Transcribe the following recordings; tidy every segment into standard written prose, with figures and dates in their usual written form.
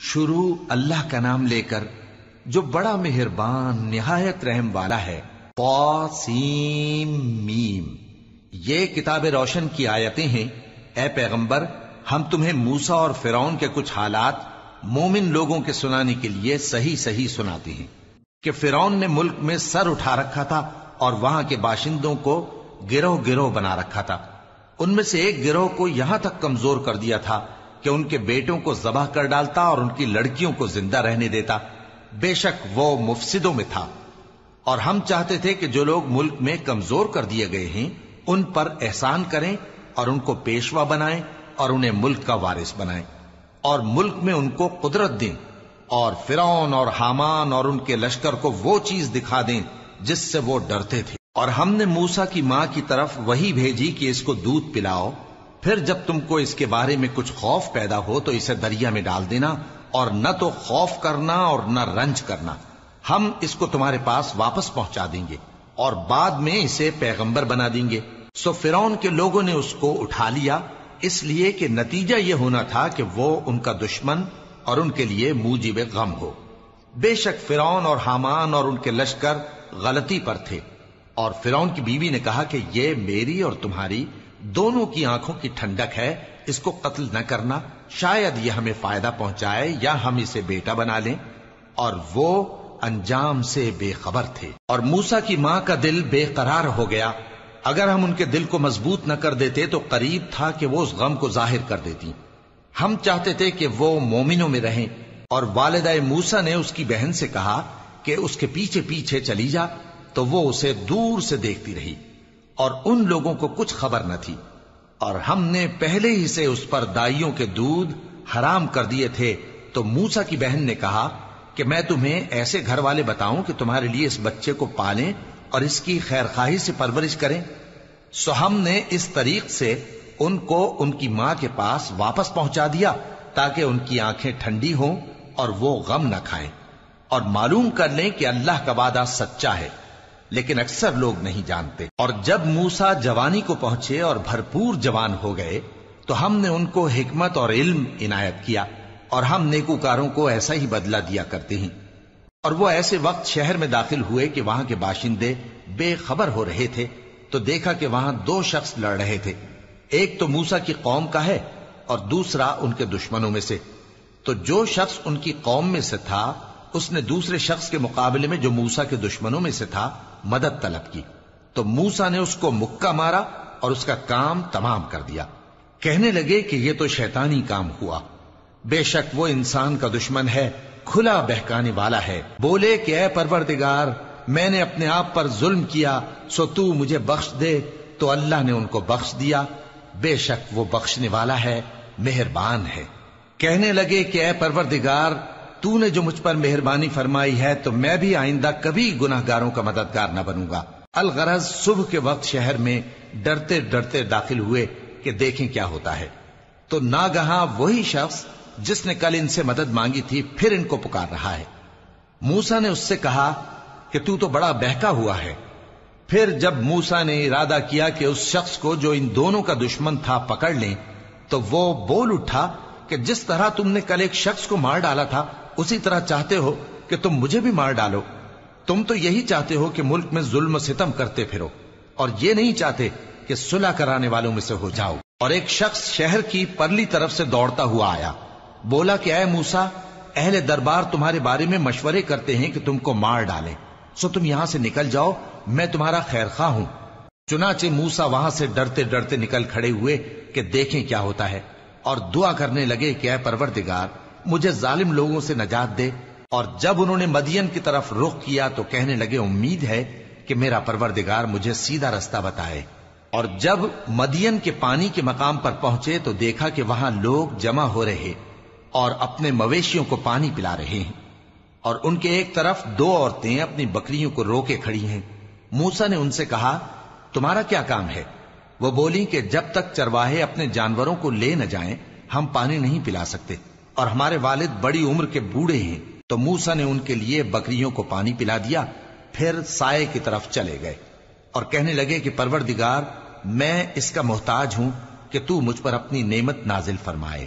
شروع اللہ کا نام لے کر جو بڑا مہربان نہایت رحم والا ہے۔ طاسیم میم، یہ کتاب روشن کی آیتیں ہیں۔ اے پیغمبر، ہم تمہیں موسیٰ اور فرعون کے کچھ حالات مومن لوگوں کے سنانے کے لیے صحیح صحیح سناتے ہیں کہ فرعون نے ملک میں سر اٹھا رکھا تھا اور وہاں کے باشندوں کو گروہ گروہ بنا رکھا تھا۔ ان میں سے ایک گروہ کو یہاں تک کمزور کر دیا تھا کہ ان کے بیٹوں کو ذبح کر ڈالتا اور ان کی لڑکیوں کو زندہ رہنے دیتا۔ بے شک وہ مفسدوں میں تھا، اور ہم چاہتے تھے کہ جو لوگ ملک میں کمزور کر دیے گئے ہیں ان پر احسان کریں اور ان کو پیشوا بنائیں اور انہیں ملک کا وارث بنائیں، اور ملک میں ان کو قدرت دیں، اور فرعون اور حامان اور ان کے لشکر کو وہ چیز دکھا دیں جس سے وہ ڈرتے تھے۔ اور ہم نے موسیٰ کی ماں کی طرف وحی بھیجی کہ اس کو دودھ پلاؤ، پھر جب تم کو اس کے بارے میں کچھ خوف پیدا ہو تو اسے دریا میں ڈال دینا، اور نہ تو خوف کرنا اور نہ رنج کرنا، ہم اس کو تمہارے پاس واپس پہنچا دیں گے اور بعد میں اسے پیغمبر بنا دیں گے۔ سو فرعون کے لوگوں نے اس کو اٹھا لیا، اس لیے کہ نتیجہ یہ ہونا تھا کہ وہ ان کا دشمن اور ان کے لیے موجب غم ہو۔ بے شک فرعون اور حامان اور ان کے لشکر غلطی پر تھے، اور فرعون کی بیوی نے کہا کہ یہ میری اور تمہاری دونوں کی آنکھوں کی ٹھنڈک ہے، اس کو قتل نہ کرنا، شاید یہ ہمیں فائدہ پہنچائے یا ہم اسے بیٹا بنا لیں۔ اور وہ انجام سے بے خبر تھے۔ اور موسیٰ کی ماں کا دل بے قرار ہو گیا، اگر ہم ان کے دل کو مضبوط نہ کر دیتے تو قریب تھا کہ وہ اس غم کو ظاہر کر دیتی۔ ہم چاہتے تھے کہ وہ مومنوں میں رہیں، اور والدہ موسیٰ نے اس کی بہن سے کہا کہ اس کے پیچھے پیچھے چلی جا، تو وہ اسے دور سے دیکھتی رہی، اور ان لوگوں کو کچھ خبر نہ تھی۔ اور ہم نے پہلے ہی سے اس پر دائیوں کے دودھ حرام کر دیے تھے۔ تو موسیٰ کی بہن نے کہا کہ میں تمہیں ایسے گھر والے بتاؤں کہ تمہارے لیے اس بچے کو پالیں اور اس کی خیرخواہی سے پرورش کریں۔ سو ہم نے اس طریق سے ان کو ان کی ماں کے پاس واپس پہنچا دیا تاکہ ان کی آنکھیں ٹھنڈی ہوں اور وہ غم نہ کھائیں، اور معلوم کر لیں کہ اللہ کا وعدہ سچا ہے، لیکن اکثر لوگ نہیں جانتے۔ اور جب موسیٰ جوانی کو پہنچے اور بھرپور جوان ہو گئے تو ہم نے ان کو حکمت اور علم عنایت کیا، اور ہم نیکوکاروں کو ایسا ہی بدلہ دیا کرتے ہیں۔ اور وہ ایسے وقت شہر میں داخل ہوئے کہ وہاں کے باشندے بے خبر ہو رہے تھے، تو دیکھا کہ وہاں دو شخص لڑ رہے تھے، ایک تو موسیٰ کی قوم کا ہے اور دوسرا ان کے دشمنوں میں سے۔ تو جو شخص ان کی قوم میں سے تھا اس نے دوسرے شخص کے مقابلے میں جو موسیٰ کے دشمنوں میں سے تھا مدد طلب کی، تو موسیٰ نے اس کو مکہ مارا اور اس کا کام تمام کر دیا۔ کہنے لگے کہ یہ تو شیطانی کام ہوا، بے شک وہ انسان کا دشمن ہے، کھلا بہکانے والا ہے۔ بولے کہ اے پروردگار، میں نے اپنے آپ پر ظلم کیا، سو تو مجھے بخش دے، تو اللہ نے ان کو بخش دیا، بے شک وہ بخشنے والا ہے، مہربان ہے۔ کہنے لگے کہ اے پروردگار، تو نے جو مجھ پر مہربانی فرمائی ہے تو میں بھی آئندہ کبھی گناہ گاروں کا مددگار نہ بنوں گا۔ الغرض صبح کے وقت شہر میں ڈرتے ڈرتے داخل ہوئے کہ دیکھیں کیا ہوتا ہے، تو ناگہاں وہی شخص جس نے کل ان سے مدد مانگی تھی پھر ان کو پکار رہا ہے۔ موسیٰ نے اس سے کہا کہ تو بڑا بہکا ہوا ہے۔ پھر جب موسیٰ نے ارادہ کیا کہ اس شخص کو جو ان دونوں کا دشمن تھا پکڑ لیں، تو وہ بول اٹھا کہ جس طرح تم نے کل ایک شخص کو مار ڈالا تھا اسی طرح چاہتے ہو کہ تم مجھے بھی مار ڈالو۔ تم تو یہی چاہتے ہو کہ ملک میں ظلم و ستم کرتے پھرو، اور یہ نہیں چاہتے کہ صلح کرانے والوں میں سے ہو جاؤ۔ اور ایک شخص شہر کی پرلی طرف سے دوڑتا ہوا آیا، بولا کہ اے موسیٰ، اہل دربار تمہارے بارے میں مشورے کرتے ہیں کہ تم کو مار ڈالیں، سو تم یہاں سے نکل جاؤ، میں تمہارا خیر خواہ ہوں۔ چنانچہ موسیٰ وہاں سے ڈرتے ڈرتے نکل کھڑے ہوئے کہ دیکھیں کیا ہوتا ہے، اور دعا کرنے لگے کہ اے پروردگار، مجھے ظالم لوگوں سے نجات دے۔ اور جب انہوں نے مدین کی طرف رخ کیا تو کہنے لگے امید ہے کہ میرا پروردگار مجھے سیدھا رستہ بتائے۔ اور جب مدین کے پانی کے مقام پر پہنچے تو دیکھا کہ وہاں لوگ جمع ہو رہے اور اپنے مویشیوں کو پانی پلا رہے ہیں، اور ان کے ایک طرف دو عورتیں اپنی بکریوں کو روکے کھڑی ہیں۔ موسیٰ نے ان سے کہا تمہارا کیا کام ہے؟ وہ بولی کہ جب تک چرواہے اپنے جانوروں کو لے نہ جائیں ہم پانی نہیں پلا سکتے، اور ہمارے والد بڑی عمر کے بوڑھے ہیں۔ تو موسیٰ نے ان کے لیے بکریوں کو پانی پلا دیا، پھر سائے کی طرف چلے گئے اور کہنے لگے کہ پروردگار، میں اس کا محتاج ہوں کہ تو مجھ پر اپنی نعمت نازل فرمائے۔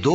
2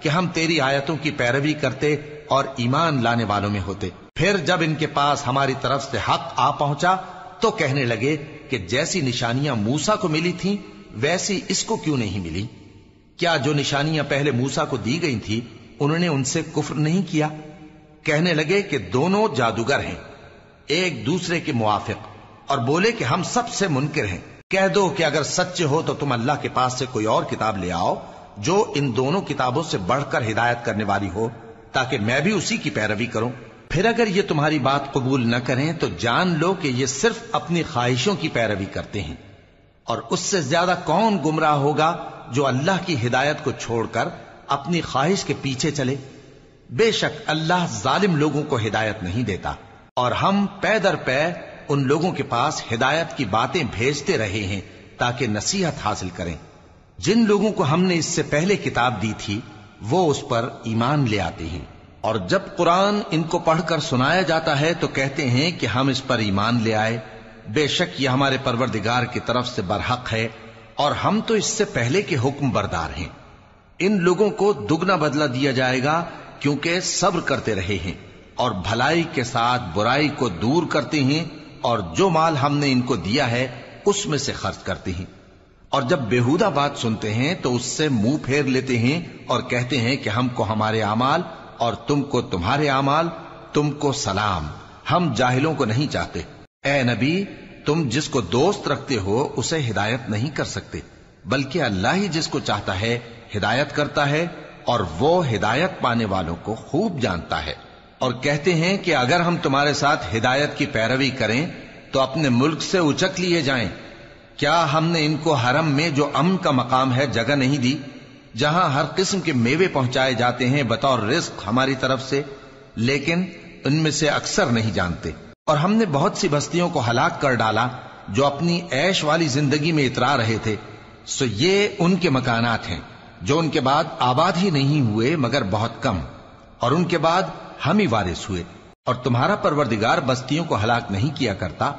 کہ ہم تیری آیتوں کی پیروی کرتے اور ایمان لانے والوں میں ہوتے۔ پھر جب ان کے پاس ہماری طرف سے حق آ پہنچا تو کہنے لگے کہ جیسی نشانیاں موسیٰ کو ملی تھیں ویسی اس کو کیوں نہیں ملی؟ کیا جو نشانیاں پہلے موسیٰ کو دی گئی تھی انہوں نے ان سے کفر نہیں کیا؟ کہنے لگے کہ دونوں جادوگر ہیں، ایک دوسرے کے موافق، اور بولے کہ ہم سب سے منکر ہیں۔ کہہ دو کہ اگر سچے ہو تو تم اللہ کے پاس سے کوئی اور کتاب لے آؤ جو ان دونوں کتابوں سے بڑھ کر ہدایت کرنے والی ہو، تاکہ میں بھی اسی کی پیروی کروں۔ پھر اگر یہ تمہاری بات قبول نہ کریں تو جان لو کہ یہ صرف اپنی خواہشوں کی پیروی کرتے ہیں، اور اس سے زیادہ کون گمراہ ہوگا جو اللہ کی ہدایت کو چھوڑ کر اپنی خواہش کے پیچھے چلے۔ بے شک اللہ ظالم لوگوں کو ہدایت نہیں دیتا، اور ہم پے در پے ان لوگوں کے پاس ہدایت کی باتیں بھیجتے رہے ہیں تاکہ نصیحت حاصل کریں۔ جن لوگوں کو ہم نے اس سے پہلے کتاب دی تھی وہ اس پر ایمان لے آتے ہیں، اور جب قرآن ان کو پڑھ کر سنایا جاتا ہے تو کہتے ہیں کہ ہم اس پر ایمان لے آئے۔ بے شک یہ ہمارے پروردگار کی طرف سے برحق ہے، اور ہم تو اس سے پہلے کے حکم بردار ہیں۔ ان لوگوں کو دگنا بدلہ دیا جائے گا کیونکہ صبر کرتے رہے ہیں اور بھلائی کے ساتھ برائی کو دور کرتے ہیں، اور جو مال ہم نے ان کو دیا ہے اس میں سے خرچ کرتے ہیں، اور جب بےہودہ بات سنتے ہیں تو اس سے منہ پھیر لیتے ہیں اور کہتے ہیں کہ ہم کو ہمارے اعمال اور تم کو تمہارے اعمال، تم کو سلام، ہم جاہلوں کو نہیں چاہتے۔ اے نبی، تم جس کو دوست رکھتے ہو اسے ہدایت نہیں کر سکتے، بلکہ اللہ ہی جس کو چاہتا ہے ہدایت کرتا ہے، اور وہ ہدایت پانے والوں کو خوب جانتا ہے۔ اور کہتے ہیں کہ اگر ہم تمہارے ساتھ ہدایت کی پیروی کریں تو اپنے ملک سے اچک لیے جائیں۔ کیا ہم نے ان کو حرم میں جو امن کا مقام ہے جگہ نہیں دی، جہاں ہر قسم کے میوے پہنچائے جاتے ہیں بطور رزق ہماری طرف سے؟ لیکن ان میں سے اکثر نہیں جانتے۔ اور ہم نے بہت سی بستیوں کو ہلاک کر ڈالا جو اپنی عیش والی زندگی میں اترا رہے تھے، سو یہ ان کے مکانات ہیں جو ان کے بعد آباد ہی نہیں ہوئے مگر بہت کم، اور ان کے بعد ہم ہی وارث ہوئے۔ اور تمہارا پروردگار بستیوں کو ہلاک نہیں کیا کرتا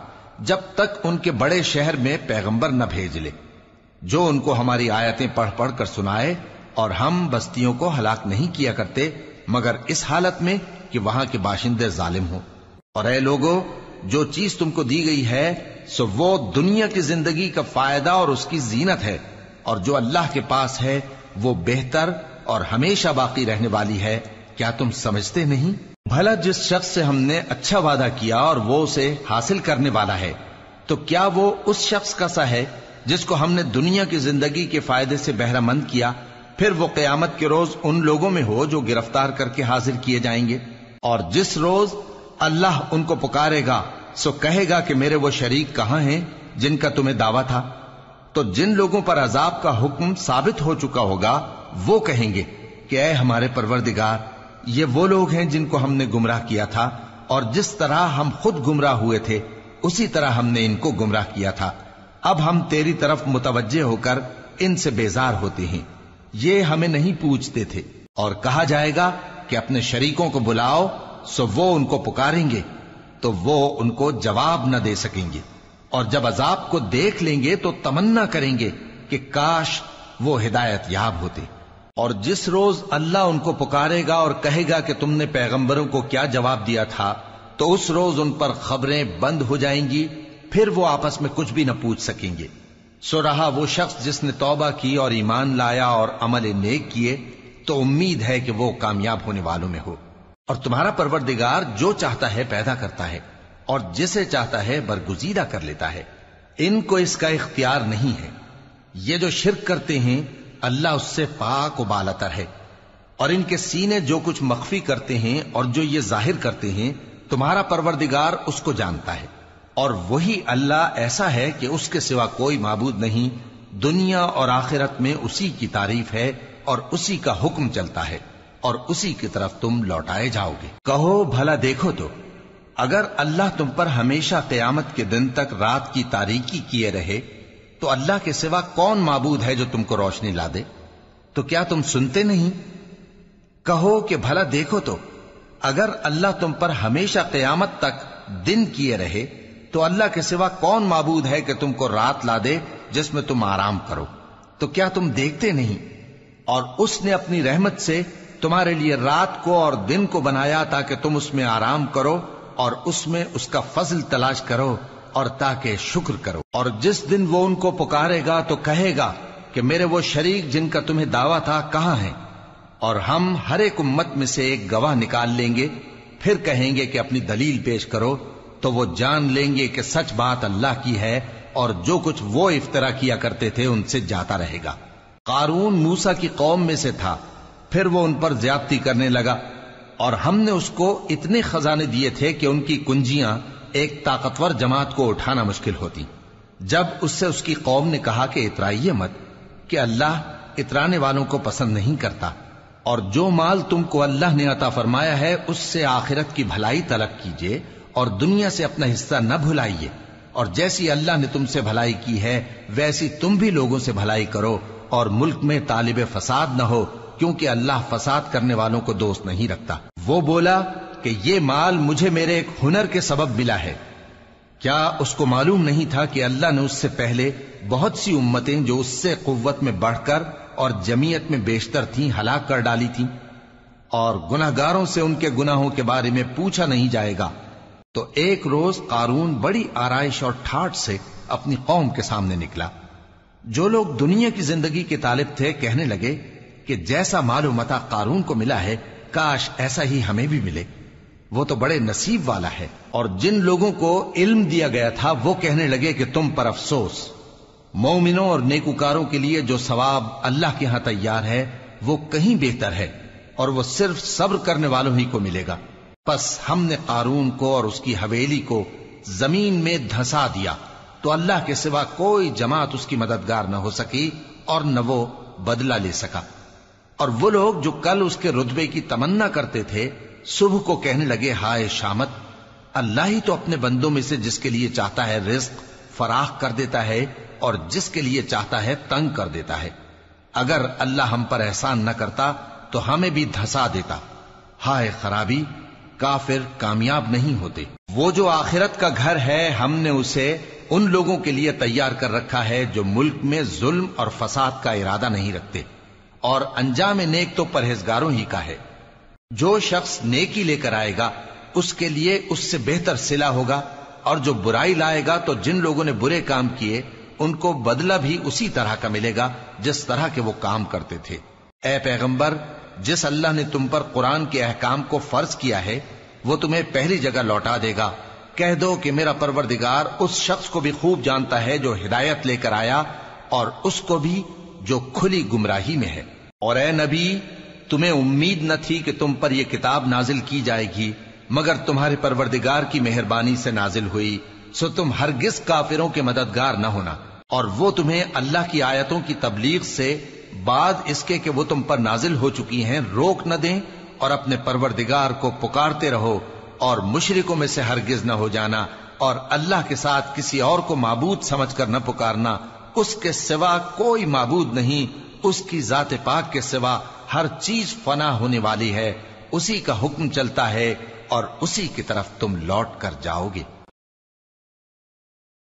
جب تک ان کے بڑے شہر میں پیغمبر نہ بھیج لے جو ان کو ہماری آیتیں پڑھ پڑھ کر سنائے، اور ہم بستیوں کو ہلاک نہیں کیا کرتے مگر اس حالت میں کہ وہاں کے باشندے ظالم ہوں۔ اور اے لوگو، جو چیز تم کو دی گئی ہے سو وہ دنیا کی زندگی کا فائدہ اور اس کی زینت ہے، اور جو اللہ کے پاس ہے وہ بہتر اور ہمیشہ باقی رہنے والی ہے۔ کیا تم سمجھتے نہیں؟ بھلا جس شخص سے ہم نے اچھا وعدہ کیا اور وہ اسے حاصل کرنے والا ہے، تو کیا وہ اس شخص کا سا ہے جس کو ہم نے دنیا کی زندگی کے فائدے سے بہرہ مند کیا، پھر وہ قیامت کے روز ان لوگوں میں ہو جو گرفتار کر کے حاضر کیے جائیں گے؟ اور جس روز اللہ ان کو پکارے گا سو کہے گا کہ میرے وہ شریک کہاں ہیں جن کا تمہیں دعویٰ تھا؟ تو جن لوگوں پر عذاب کا حکم ثابت ہو چکا ہوگا وہ کہیں گے کہ اے ہمارے پروردگار، یہ وہ لوگ ہیں جن کو ہم نے گمراہ کیا تھا، اور جس طرح ہم خود گمراہ ہوئے تھے اسی طرح ہم نے ان کو گمراہ کیا تھا۔ اب ہم تیری طرف متوجہ ہو کر ان سے بیزار ہوتے ہیں، یہ ہمیں نہیں پوچھتے تھے۔ اور کہا جائے گا کہ اپنے شریکوں کو بلاؤ، سو وہ ان کو پکاریں گے تو وہ ان کو جواب نہ دے سکیں گے، اور جب عذاب کو دیکھ لیں گے تو تمنا کریں گے کہ کاش وہ ہدایت یاب ہوتے۔ اور جس روز اللہ ان کو پکارے گا اور کہے گا کہ تم نے پیغمبروں کو کیا جواب دیا تھا، تو اس روز ان پر خبریں بند ہو جائیں گی، پھر وہ آپس میں کچھ بھی نہ پوچھ سکیں گے۔ سو رہا وہ شخص جس نے توبہ کی اور ایمان لایا اور عمل نیک کیے تو امید ہے کہ وہ کامیاب ہونے والوں میں ہو۔ اور تمہارا پروردگار جو چاہتا ہے پیدا کرتا ہے اور جسے چاہتا ہے برگزیدہ کر لیتا ہے، ان کو اس کا اختیار نہیں ہے۔ یہ جو شرک کرتے ہیں اللہ اس سے پاک و بالاتر ہے، اور ان کے سینے جو کچھ مخفی کرتے ہیں اور جو یہ ظاہر کرتے ہیں تمہارا پروردگار اس کو جانتا ہے۔ اور وہی اللہ ایسا ہے کہ اس کے سوا کوئی معبود نہیں، دنیا اور آخرت میں اسی کی تعریف ہے اور اسی کا حکم چلتا ہے، اور اسی کی طرف تم لوٹائے جاؤ گے۔ کہو بھلا دیکھو تو اگر اللہ تم پر ہمیشہ قیامت کے دن تک رات کی تاریکی کیے رہے تو اللہ کے سوا کون معبود ہے جو تم کو روشنی لا دے؟ تو کیا تم سنتے نہیں؟ کہو کہ بھلا دیکھو تو اگر اللہ تم پر ہمیشہ قیامت تک دن کیے رہے تو اللہ کے سوا کون معبود ہے کہ تم کو رات لا دے جس میں تم آرام کرو؟ تو کیا تم دیکھتے نہیں اور اس نے اپنی رحمت سے تمہارے لیے رات کو اور دن کو بنایا تاکہ تم اس میں آرام کرو اور اس میں اس کا فضل تلاش کرو اور تاکہ شکر کرو۔ اور جس دن وہ ان کو پکارے گا تو کہے گا کہ میرے وہ شریک جن کا تمہیں دعویٰ تھا کہاں ہیں؟ اور ہم ہر ایک امت میں سے ایک گواہ نکال لیں گے، پھر کہیں گے کہ اپنی دلیل پیش کرو، تو وہ جان لیں گے کہ سچ بات اللہ کی ہے اور جو کچھ وہ افترا کیا کرتے تھے ان سے جاتا رہے گا۔ قارون موسیٰ کی قوم میں سے تھا، پھر وہ ان پر زیادتی کرنے لگا، اور ہم نے اس کو اتنے خزانے دیے تھے کہ ان کی کنجیاں ایک طاقتور جماعت کو اٹھانا مشکل ہوتی۔ جب اس سے اس کی قوم نے کہا کہ اترائیے مت، کہ اللہ اترانے والوں کو پسند نہیں کرتا، اور جو مال تم کو اللہ نے عطا فرمایا ہے اس سے آخرت کی بھلائی طلب کیجیے اور دنیا سے اپنا حصہ نہ بھلائیے، اور جیسی اللہ نے تم سے بھلائی کی ہے ویسی تم بھی لوگوں سے بھلائی کرو، اور ملک میں طالب فساد نہ ہو، کیونکہ اللہ فساد کرنے والوں کو دوست نہیں رکھتا۔ وہ بولا کہ یہ مال مجھے میرے ایک ہنر کے سبب ملا ہے۔ کیا اس کو معلوم نہیں تھا کہ اللہ نے اس سے پہلے بہت سی امتیں جو اس سے قوت میں بڑھ کر اور جمعیت میں بیشتر تھیں ہلاک کر ڈالی تھیں، اور گناہگاروں سے ان کے گناہوں کے بارے میں پوچھا نہیں جائے گا؟ تو ایک روز قارون بڑی آرائش اور ٹھاٹ سے اپنی قوم کے سامنے نکلا۔ جو لوگ دنیا کی زندگی کے طالب تھے کہنے لگے کہ جیسا مال و متاع قارون کو ملا ہے کاش ایسا ہی ہمیں بھی ملے، وہ تو بڑے نصیب والا ہے۔ اور جن لوگوں کو علم دیا گیا تھا وہ کہنے لگے کہ تم پر افسوس، مومنوں اور نیکوکاروں کے لیے جو ثواب اللہ کے ہاں تیار ہے وہ کہیں بہتر ہے، اور وہ صرف صبر کرنے والوں ہی کو ملے گا۔ پس ہم نے قارون کو اور اس کی حویلی کو زمین میں دھسا دیا، تو اللہ کے سوا کوئی جماعت اس کی مددگار نہ ہو سکی اور نہ وہ بدلہ لے سکا۔ اور وہ لوگ جو کل اس کے رتبے کی تمنا کرتے تھے صبح کو کہنے لگے ہائے شامت، اللہ ہی تو اپنے بندوں میں سے جس کے لیے چاہتا ہے رزق فراخ کر دیتا ہے اور جس کے لیے چاہتا ہے تنگ کر دیتا ہے۔ اگر اللہ ہم پر احسان نہ کرتا تو ہمیں بھی دھسا دیتا۔ ہائے خرابی، کافر کامیاب نہیں ہوتے۔ وہ جو آخرت کا گھر ہے ہم نے اسے ان لوگوں کے لیے تیار کر رکھا ہے جو ملک میں ظلم اور فساد کا ارادہ نہیں رکھتے، اور انجام نیک تو پرہیزگاروں ہی کا ہے۔ جو شخص نیکی لے کر آئے گا اس کے لیے اس سے بہتر صلہ ہوگا، اور جو برائی لائے گا تو جن لوگوں نے برے کام کیے ان کو بدلہ بھی اسی طرح کا ملے گا جس طرح کے وہ کام کرتے تھے۔ اے پیغمبر، جس اللہ نے تم پر قرآن کے احکام کو فرض کیا ہے وہ تمہیں پہلی جگہ لوٹا دے گا۔ کہہ دو کہ میرا پروردگار اس شخص کو بھی خوب جانتا ہے جو ہدایت لے کر آیا اور اس کو بھی جو کھلی گمراہی میں ہے۔ اور اے نبی، تمہیں امید نہ تھی کہ تم پر یہ کتاب نازل کی جائے گی مگر تمہارے پروردگار کی مہربانی سے نازل ہوئی، سو تم ہرگز کافروں کے مددگار نہ ہونا، اور وہ تمہیں اللہ کی آیتوں کی تبلیغ سے بعد اس کے کہ وہ تم پر نازل ہو چکی ہیں روک نہ دیں، اور اپنے پروردگار کو پکارتے رہو اور مشرکوں میں سے ہرگز نہ ہو جانا، اور اللہ کے ساتھ کسی اور کو معبود سمجھ کر نہ پکارنا، اس کے سوا کوئی معبود نہیں، اس کی ذات پاک کے سوا ہر چیز فنا ہونے والی ہے، اسی کا حکم چلتا ہے اور اسی کی طرف تم لوٹ کر جاؤ گے۔